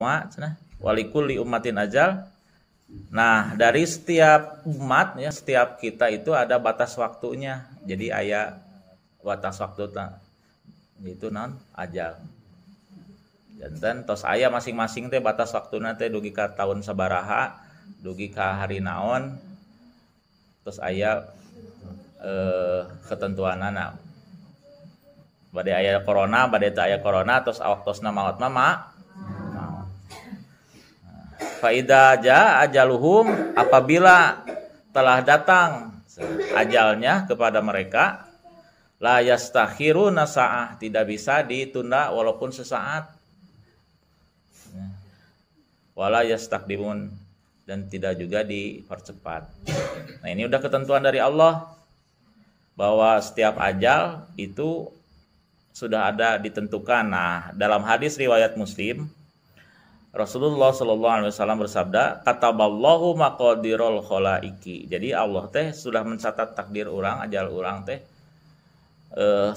cenah walikulli ummatin ajal. Nah, dari setiap umat ya, setiap kita itu ada batas waktunya. Jadi aya batas waktu itu non ajal. Janten tos aya masing-masing teh batas waktuna teh dugi ka tahun sabaraha, dugi ka hari naon. Terus aya ketentuanana. Bade aya corona, bade teu aya corona, terus waktosna maot mah Faida ja ajaluhum, apabila telah datang ajalnya kepada mereka, la yastakhiruna sa'ah, tidak bisa ditunda walaupun sesaat. Wala yastaqdimun, dan tidak juga dipercepat. Nah, ini udah ketentuan dari Allah bahwa setiap ajal itu sudah ada ditentukan. Nah, dalam hadis riwayat Muslim, Rasulullah Shallallahu Alaihi Wasallam bersabda, kataballahu maqadirul khalaiki. Jadi Allah teh sudah mencatat takdir orang, ajal orang teh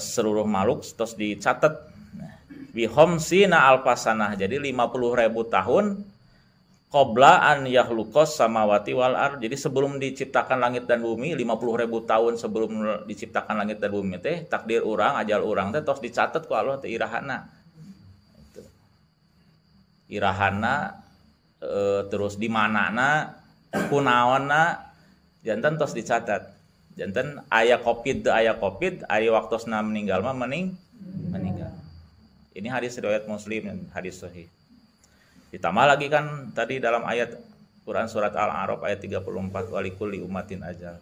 seluruh makhluk terus dicatat. Bihomsina alfasanah. Jadi 50.000 tahun qabla an yakhluqas samawati wal ard. Jadi sebelum diciptakan langit dan bumi, 50.000 tahun sebelum diciptakan langit dan bumi teh takdir orang, ajal orang teh terus dicatat ku Allah teh irahana. Irahana terus di manana kunaonna janten tos dicatat. Janten aya covid teu aya covid, aya waktosna meninggal mah meninggal. Ini hadis riwayat Muslim dan hadis sahih. Ditambah lagi kan tadi dalam ayat Quran surat Al-A'raf ayat 34, walikulli ummatin ajal.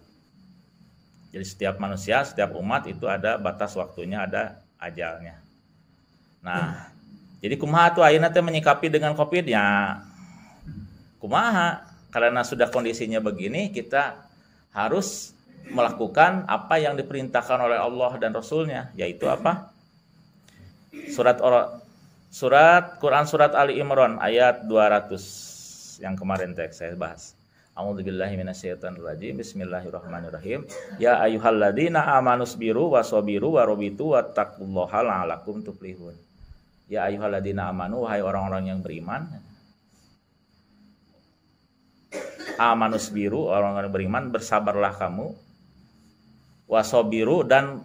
Jadi setiap manusia, setiap umat itu ada batas waktunya, ada ajalnya. Nah, jadi kumaha tuh ayeuna teh menyikapi dengan Covid ya. Kumaha? Karena sudah kondisinya begini, kita harus melakukan apa yang diperintahkan oleh Allah dan Rasulnya, yaitu apa? Surat Quran surat Ali Imran ayat 200 yang kemarin teh saya bahas. A'udzubillahi minasyaitonirrajim. Bismillahirrahmanirrahim. Ya ayyuhalladzina amanusbiru wasabiru warabitu wattaqullaha la'allakum tuflihun. Ya ayyuhalladzina amanu, wahai orang-orang yang beriman. Amanusbiru, orang-orang yang beriman, bersabarlah kamu. Wasabiru, dan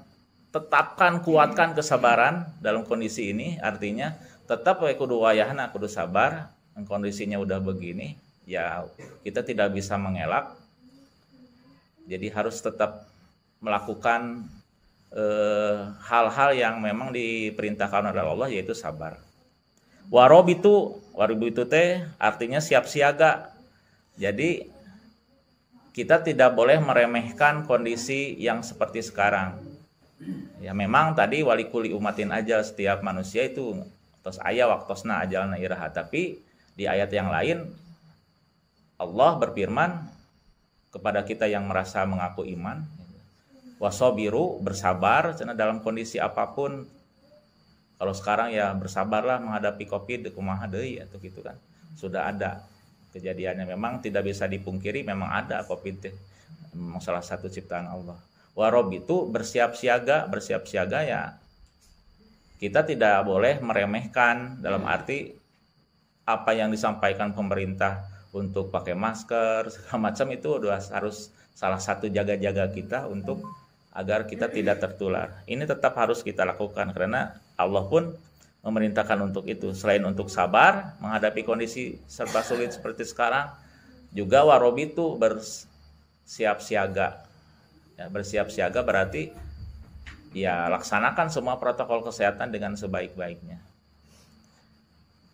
tetapkan, kuatkan kesabaran dalam kondisi ini. Artinya tetap kudu wayahna, kudu sabar. Kondisinya udah begini, ya kita tidak bisa mengelak. Jadi harus tetap melakukan hal-hal yang memang diperintahkan oleh Allah, yaitu sabar. Warobitu teh artinya siap siaga. Jadi kita tidak boleh meremehkan kondisi yang seperti sekarang. Ya memang tadi walikuli umatin ajal, setiap manusia itu terus aya waktosna ajalna iraha, tapi di ayat yang lain Allah berfirman kepada kita yang merasa mengaku iman, wasobiru, bersabar dalam kondisi apapun. Kalau sekarang ya bersabarlah menghadapi Covid, kumaha deui atau gitu kan. Sudah ada kejadiannya, memang tidak bisa dipungkiri, memang ada Covid teh. Salah satu ciptaan Allah. Warob itu bersiap siaga ya. Kita tidak boleh meremehkan, dalam arti apa yang disampaikan pemerintah untuk pakai masker segala macam itu harus salah satu jaga-jaga kita untuk agar kita tidak tertular. Ini tetap harus kita lakukan karena Allah pun memerintahkan untuk itu. Selain untuk sabar menghadapi kondisi serba sulit seperti sekarang, juga warobi itu bersiap siaga. Ya, bersiap siaga berarti ya laksanakan semua protokol kesehatan dengan sebaik-baiknya.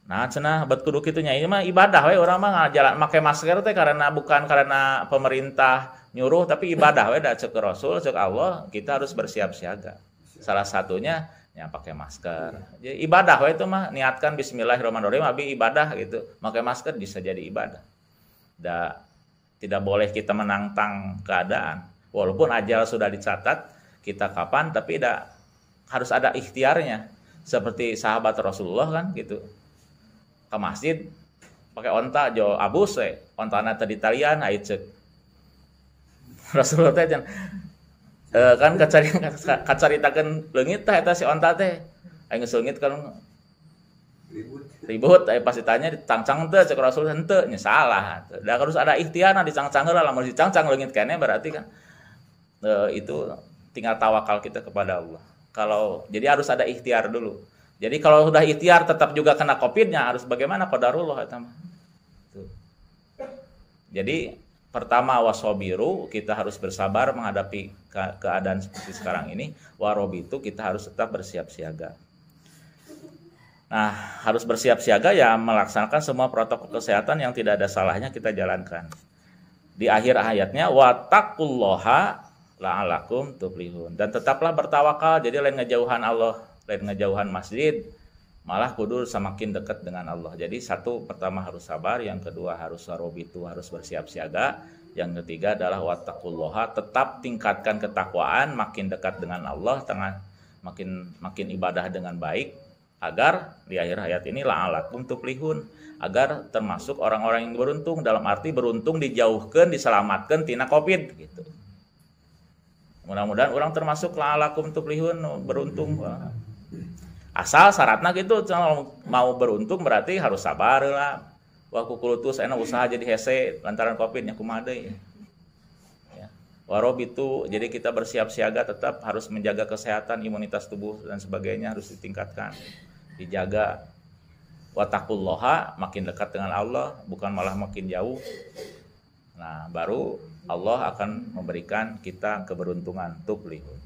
Nah, cenah bet kudu kitu nya, ini mah ibadah we urang mah ngajalan make masker teh bukan karena pemerintah nyuruh, tapi ibadah we da ceuk Rasul, ceuk Allah, kita harus bersiap siaga. Salah satunya ya pakai masker. Jadi ibadah we itu mah, niatkan bismillahirrahmanirrahim abi ibadah gitu. Pakai masker bisa jadi ibadah. Tidak boleh kita menantang keadaan. Walaupun ajal sudah dicatat kita kapan, tapi harus ada ikhtiarnya. Seperti sahabat Rasulullah kan gitu. Ke masjid pakai onta jo abus we, ontana tadi talian aya ceuk. Rasulullah teh kan kacaritakeun leungit teh eta si onta teh. Aya geus leungit kan ribut pas ditanya dicangcang teh cek Rasul henteu nya salah. Da harus ada ikhtiar dicangcang heula lamun dicangcang leungit keneh berarti kan itu tinggal tawakal kita kepada Allah. Kalau jadi harus ada ikhtiar dulu. Jadi kalau sudah ikhtiar tetap juga kena Covid-nya harus bagaimana qadarullah eta mah. Jadi pertama wasobiru, kita harus bersabar menghadapi keadaan seperti sekarang ini. Warobitu, kita harus tetap bersiap siaga. Nah, harus bersiap siaga ya melaksanakan semua protokol kesehatan yang tidak ada salahnya kita jalankan. Di akhir ayatnya wattaqullaha la'alakum tuflihun. Dan tetaplah bertawakal, jadi lain ngejauhan Allah, lain ngejauhan masjid, malah kudu semakin dekat dengan Allah. Jadi satu, pertama harus sabar, yang kedua harus warobitu, harus bersiap siaga, yang ketiga adalah wattaqullaha, tetap tingkatkan ketakwaan, makin dekat dengan Allah, makin ibadah dengan baik, agar di akhir ayat ini la'alakum tuflihun, agar termasuk orang-orang yang beruntung, dalam arti beruntung dijauhkan, diselamatkan tina Covid gitu. Mudah-mudahan orang termasuk la'alakum tuflihun, beruntung. Asal syaratnya gitu, mau beruntung berarti harus sabar lah. Wah kukulutus enak usaha jadi hese lantaran Covid-nya kumaha deui. Ya. Warobitu, jadi kita bersiap siaga, tetap harus menjaga kesehatan, imunitas tubuh dan sebagainya harus ditingkatkan, dijaga. Wattaqullaha, makin dekat dengan Allah, bukan malah makin jauh. Nah, baru Allah akan memberikan kita keberuntungan, tuflihun.